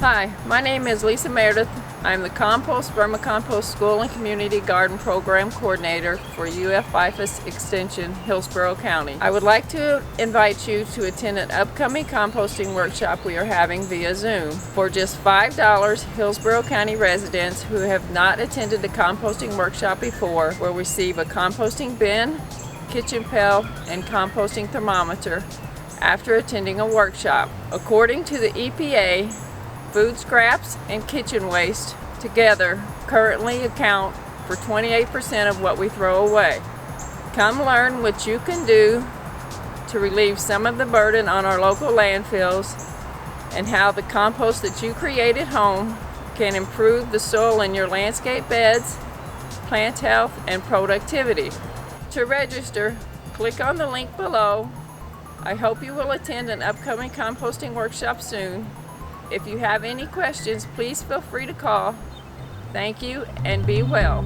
Hi, my name is Lisa Meredith. I'm the Compost Vermicompost School and Community Garden Program Coordinator for UF-IFAS Extension, Hillsborough County. I would like to invite you to attend an upcoming composting workshop we are having via Zoom. For just $5, Hillsborough County residents who have not attended a composting workshop before will receive a composting bin, kitchen pail, and composting thermometer after attending a workshop. According to the EPA, food scraps and kitchen waste together currently account for 28% of what we throw away. Come learn what you can do to relieve some of the burden on our local landfills and how the compost that you create at home can improve the soil in your landscape beds, plant health, and productivity. To register, click on the link below. I hope you will attend an upcoming composting workshop soon. If you have any questions, please feel free to call. Thank you and be well.